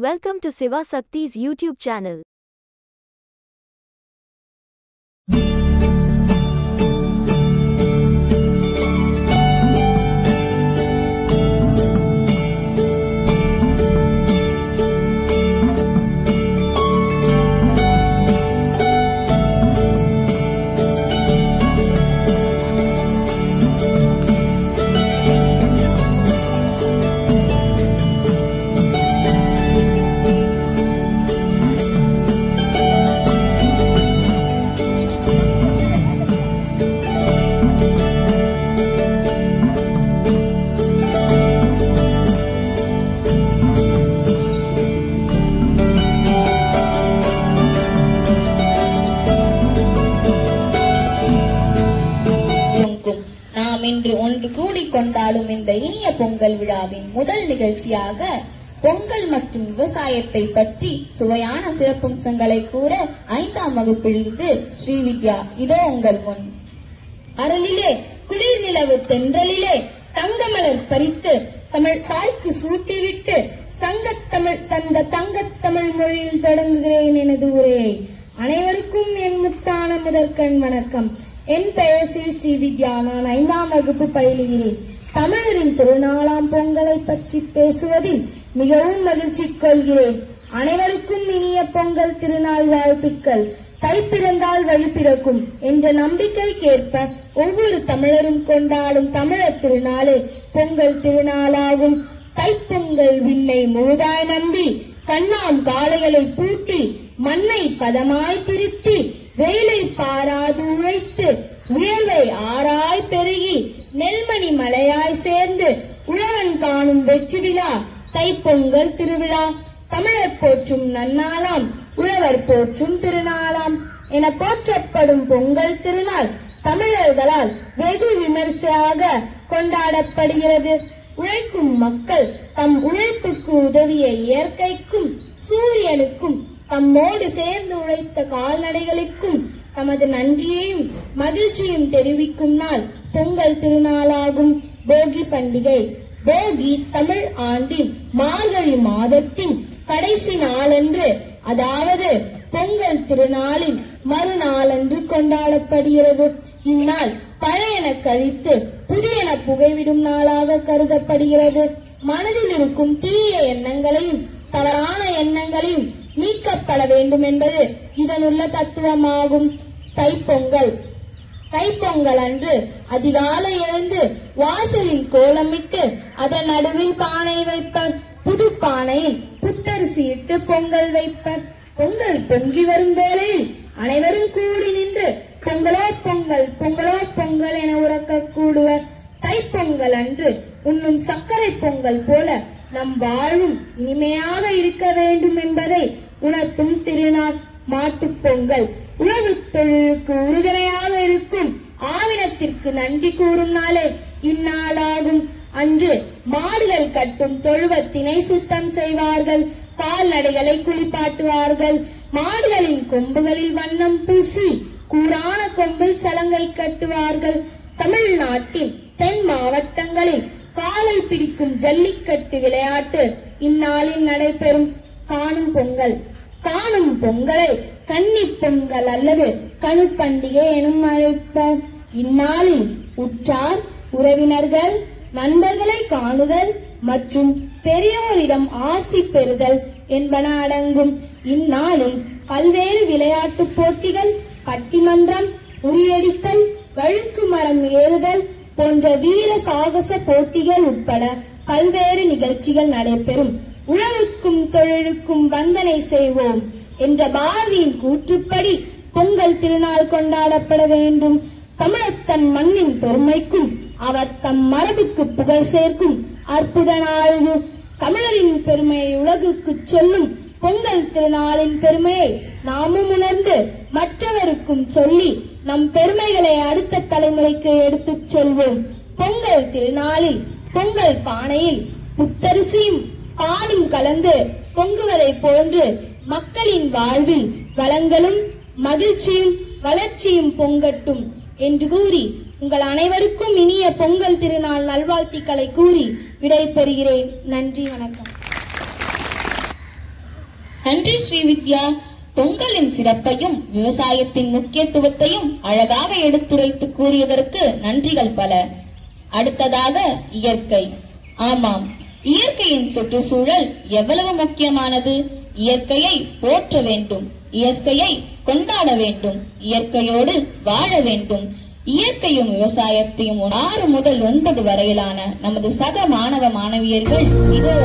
Welcome to Siva Sakti's YouTube channel. நாம் இன்று ஒன்று கூடி கொண்டாடும் இந்த இனிய பொங்கல் விழாவின் முதல் நிகழ்ச்சியாக பொங்கல் மற்றும் விவசாயத்தை பற்றி சுவையான சிறப்பம்சங்களை கூற 5ஆம் வகுப்பிலிருந்து ஸ்ரீவித்யா இதோ உங்கள் முன். அருளிலே குளிர் நிலவு தென்றலிலே தங்கமலர் பறித்து தமிழ் தாய்க்கு சூட்டிவிட்டு சங்கத்தமிழ் தந்த தங்கத்தமிழ் மொழியில் தொடங்குகிறேன் எனது உரையை. அனைவருக்கும் என் முத்தான முதற்கண் வணக்கம். என் பெயர் ஸ்ரீவித்யா. நான் 5ஆம் வகுப்பு பயிலுகிறேன். தமிழரின் திருநாளாம் பொங்கலை பற்றி பேசுவதில் மிகவும் மகிழ்ச்சி கொள்கிறேன். அனைவருக்கும் இனிய பொங்கல் திருநாள் வாழ்த்துக்கள். தை பிறந்தால் வழி பிறக்கும் என்ற நம்பிக்கைக்கேற்ப ஒவ்வொரு தமிழரும் கொண்டாடும் தமிழர் திருநாளே பொங்கல் திருநாளாகும். தைப்பொங்கல் விண்ணை முழுதாய் நம்பி கண்ணாம் காளைகளை பூட்டி மண்ணை பதமாய் பிரித்து வேலை பாராது உழைத்து உயர்வை ஆராய் பெருகி நெல்மணி மலையாய் சேர்ந்து உழவன் காணும் வெற்றி விழா தைப்பொங்கல் திருவிழா. தமிழர் போற்றும் நன்னாளாம் உழவர் போற்றும் திருநாளாம் என போற்றப்படும் பொங்கல் திருநாள் தமிழர்களால் வெகு விமர்சையாக கொண்டாடப்படுகிறது. உழைக்கும் மக்கள் தம் உழைப்புக்கு உதவிய இயற்கைக்கும் சூரியனுக்கும் தம்மோடு சேர்ந்து உழைத்த கால்நடைகளுக்கும் தமது நன்றியையும் மகிழ்ச்சியும் தெரிவிக்கும் நாள் பொங்கல் திருநாளாகும். போகி பண்டிகை. போகி தமிழ் ஆண்டின் மார்கழி மாதத்தின் கடைசி நாளன்று, அதாவது பொங்கல் திருநாளின் மறுநாளன்று கொண்டாடப்படுகிறது. இந்நாள் பழையன கழித்து புதியன புகைவிடும் நாளாக கருதப்படுகிறது. மனதில் இருக்கும் தீய எண்ணங்களையும் தவறான எண்ணங்களையும் நீக்கப்பட வேண்டும் என்பது இதனுள்ள தத்துவமாகும். தைப்பொங்கல். தைப்பொங்கல் அன்று அதிகாலை எழுந்து வாசலில் கோலமிட்டு அதன் நடுவில் பானை வைப்பர். புது பானையில் புத்தரிசி இட்டு பொங்கல் வைப்பர். பொங்கல் பொங்கி வரும் வேளையில் அனைவரும் கூடி நின்று பொங்கலோ பொங்கல் பொங்கலோ பொங்கல் என உறக்க கூடுவர். தைப்பொங்கல் அன்று உண்ணும் சர்க்கரை பொங்கல் போல நம் வாழ்வும் இனிமையாக இருக்க வேண்டும் என்பதை உணர்த்தும் திருநாள் மாட்டுப் பொங்கல். உழவு தொழிலுக்கு உறுதுணையாக இருக்கும் ஆவினத்திற்கு நன்றி கூறும் நாளே இந்நாளாகும். அன்று மாடுகள் கட்டும் தொழுவத்தினை சுத்தம் செய்வார்கள். கால்நடைகளை குளிப்பாட்டுவார்கள். மாடுகளின் கொம்புகளில் வண்ணம் பூசி கூரான கொம்பில் சலங்கை கட்டுவார்கள். தமிழ்நாட்டின் தென் மாவட்டங்களில் காலை பிடிக்கும் ஜல்லிக்கட்டு விளையாட்டு இந்நாளில் நடைபெறும். காணும் பொங்கல். காணும் பொங்கலை கன்னி பொங்கல் அல்லது கனு பண்டிகை எனும் அழைப்பர். இந்நாளில் உற்றார் உறவினர்கள் நண்பர்களை காணுதல் மற்றும் பெரியோரிடம் ஆசி பெறுதல் என்பன அடங்கும். இந்நாளில் பல்வேறு விளையாட்டு போட்டிகள், பட்டிமன்றம், உரியடித்தல், வழுக்கு மரம் ஏறுதல் போன்ற வீர சாகச போட்டிகள் உட்பட பல்வேறு நிகழ்ச்சிகள் நடைபெறும். உழவுக்கும் தொழிலுக்கும் வந்தனை செய்வோம் என்ற பாரதியின் கூற்றுப்படி பொங்கல் திருநாள் கொண்டாடப்பட வேண்டும். தமிழர் தன் மண்ணின் பெருமைக்கும் அவர் தம் மரபுக்கு புகழ் சேர்க்கும் அற்புத நாள். தமிழரின் பெருமையை உலகுக்கு சொல்லும் பொங்கல் திருநாளின் பெருமையை நாமும் உணர்ந்து மற்றவருக்கும் சொல்லி நம் பெருமைகளை அடுத்த தலைமுறைக்கு எடுத்துச் செல்வோம். பொங்கல் திருநாளில் பொங்கல் பானையில் புத்தரிசியும் பாலும் கலந்து பொங்குவதை போன்று மக்களின் வாழ்வில் வளங்களும் மகிழ்ச்சியும் வளர்ச்சியும் பொங்கட்டும் என்று கூறி உங்கள் அனைவருக்கும் இனிய பொங்கல் திருநாள் நல்வாழ்த்துக்களை கூறி விடை பெறுகிறேன். நன்றி, வணக்கம். நன்றி ஸ்ரீவித்யா. பொங்கலின் சிறப்பையும் விவசாயத்தின் முக்கியத்துவத்தையும் அழகாக எடுத்துரைத்து கூறியதற்கு நன்றிகள் பல. அடுத்ததாக இயற்கை. ஆமாம், இயற்கையின் சுற்றுச்சூழல் எவ்வளவு முக்கியமானது. இயற்கையை போற்ற வேண்டும், இயற்கையை கொண்டாட வேண்டும், இயற்கையோடு வாழ வேண்டும். இயற்கையும் விவசாயத்தையும் 6 முதல் 9 வரையிலான நமது சக மாணவ மாணவியர்கள் இதோ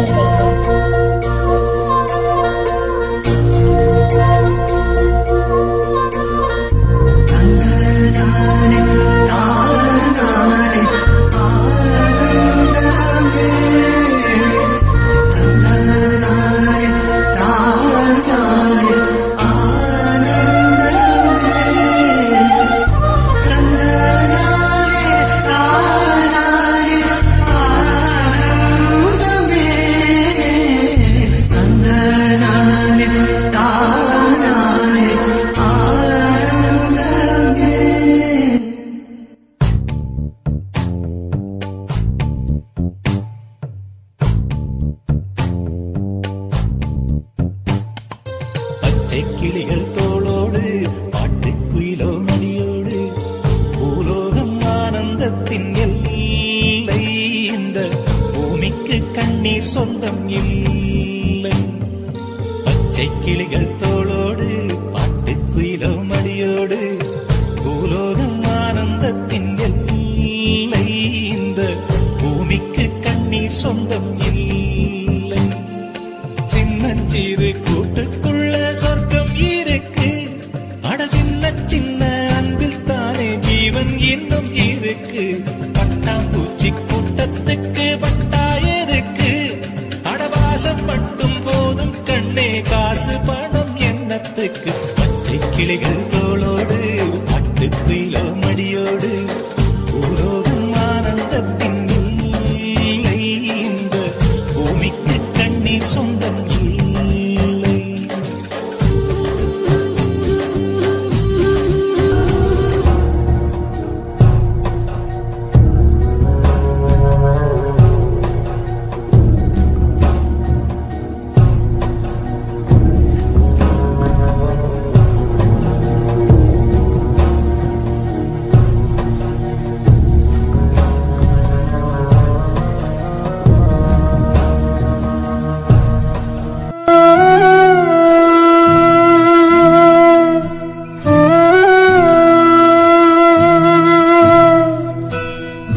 கிளிகள் தோளோடு பாட்டுக்குயிலோ மணியோடு பூலோகம் ஆனந்தத்தின் எல்லை. இந்த பூமிக்கு கண்ணீர் சொந்தம் இல்லை. பச்சை கிளிகள் தோளோடு பாட்டுக்குயிலோ மணியோடு பூலோகம் ஆனந்தத்தின் எல்லை. இந்த பூமிக்கு கண்ணீர் சொந்தம் இல்லை. சின்னஞ்சிறு கூட்டுக்குள்ள சொர்க்கம் இருக்கு. அட சின்ன சின்ன அன்பில் தானே ஜீவன் இன்னும் இருக்கு. பட்டாம்பூச்சி கூட்டத்துக்கு பட்டா எதுக்கு? அடவாசம் பட்டும் போதும் கண்ணே காசு பணம் எண்ணத்துக்கு. பச்சை கிளிகள் தோளோடு பட்டுக்குயிலோ மடியோடு பூலோகம் ஆனந்தத்தின் இல்லை. இந்த பூமிக்கு கண்ணீர் சொந்தம் இல்லை.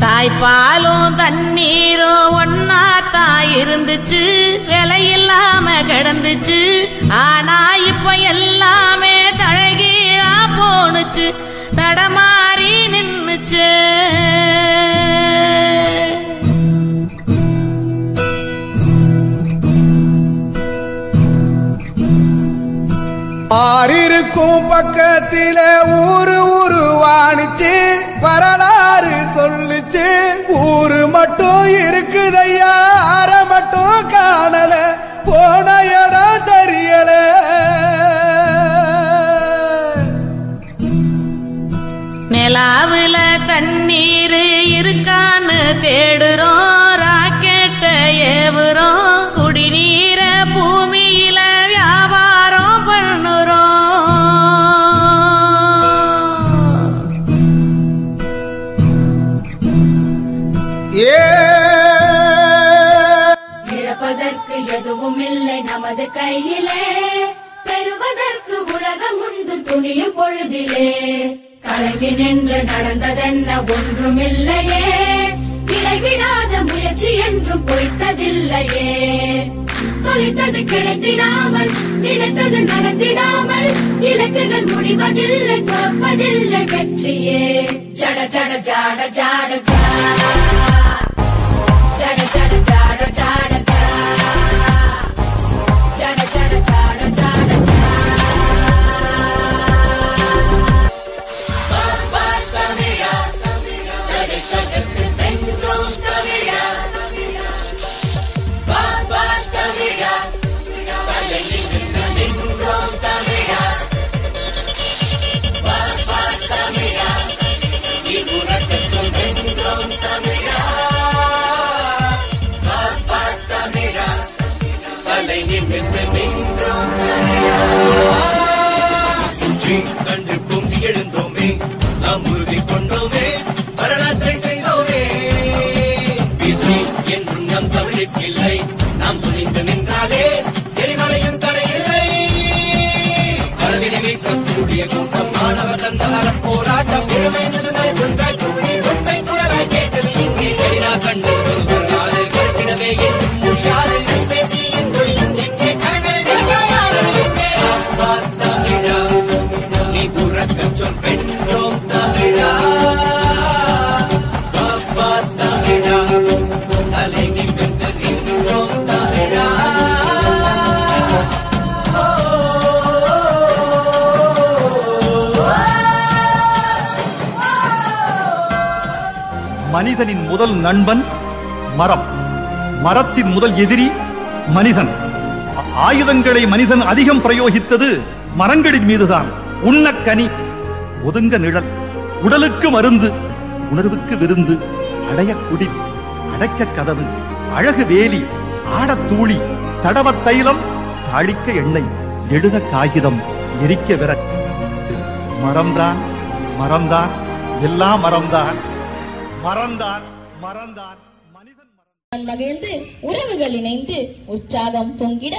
தாய்ப்பாலும் தண்ணீரும் ஒன்னாத்தான் இருந்துச்சு, விலையில்லாம கிடந்துச்சு. ஆனா இப்ப எல்லாமே தழகீரா போனுச்சு, தடமாறி நின்னுச்சு. ஆறிருக்கும் பக்கத்தில ஊரு உருவானிச்சு, வரலாறு சொல்லுச்சு. ஊரு மட்டும் இருக்குதையா, அற மட்டும் காணல, போன இடம் தெரியல. நிலாவுல தண்ணீர் இருக்கான்னு தேடுறோம், ராக்கெட்ட ஏவுறோம், குடிநீர பூமியில வியாபாரம் பண்ணுறோம். இழப்பதற்கு எதுவும் இல்லை நமது கையிலே, பெறுவதற்கு உலகம் உண்டு துணியும் பொழுதிலே. கலங்கி நின்று நடந்ததென்ன ஒன்றுமில்லையே, இடைவிடாத முயற்சி என்றும் பொய்த்ததில்லையே. தொலைத்தது கிடைத்திடாமல், நினைத்தது நடத்திடாமல், இலக்குகள் முடிவதில்லை, தோற்பதில்லை வெற்றியே. ஜட ஜட ஜாட ஜாட ஜா, ஜட ஜட ஜாட ஜாட ஜா, ஜட ஜட ஜாட ஜாட ஜா. சூழ்ச்சி கண்டு பொங்கி எழுந்தோமே, நாம் உறுதி கொண்டோமே, வரலாற்றை செய்தோமே. வீழ்ச்சி என்றும் நம் தமிழுக்கில்லை, நாம் துணிந்து நின்றாலே எரிமலையும் தடையில்லை. அளவினை மீட்கக்கூடிய கூட்டம் மாணவர் தந்த அறப்போராட்டம் இழுமை முழுமை ஒன்றாய் கூடி ஒற்றை குரலாய் கேட்டது இங்கே எழிலா கண்டது வரலாறு கருத்திடவே என்றும் முடியாது பேசியின் மொழியும் எங்கே கலைஞர் எங்கே அப்பா தமிழா நீ புறக்கச் சொல் வென்றோம் தமிழா அப்பா தமிழா தலை நிமிர்ந்து நின்றோம் தமிழா. மனிதனின் முதல் நண்பன் மரம், மரத்தின் முதல் எதிரி மனிதன். ஆயுதங்களை மனிதன் அதிகம் பிரயோகித்தது மரங்களின் மீதுதான். உண்ணக்கனி, ஒதுங்க நிழல், உடலுக்கு மருந்து, உணர்வுக்கு விருந்து, அடைய குடில், அடைக்க கதவு, அழகு வேலி, ஆடத் தூளி, தடவ தைலம், தாளிக்க எண்ணெய், எழுத காகிதம், எரிக்க விறகு. மரம்தான், மரம்தான், எல்லாம் மரம்தான், மறந்தான் மறந்தான் மனிதன் மகிழ்ந்து உறவுகள் இணைந்து உற்சாகம் பொங்கிட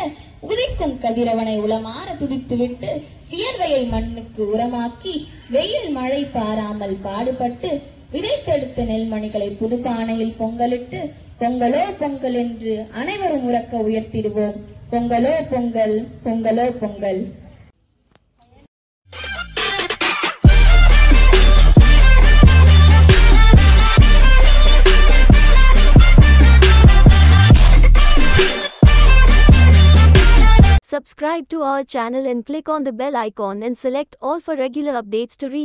உதிக்கும் கதிரவனை உளமாற துதித்துவிட்டு வியர்வையை மண்ணுக்கு உரமாக்கி வெயில் மழை பாராமல் பாடுபட்டு விதைத்தெடுத்த நெல்மணிகளை புதுப்பானையில் பொங்கலிட்டு பொங்கலோ பொங்கல் என்று அனைவரும் உறக்க உயர்த்திடுவோம். பொங்கலோ பொங்கல், பொங்கலோ Pongal. Subscribe to our channel and click on the bell icon and select all for regular updates to reach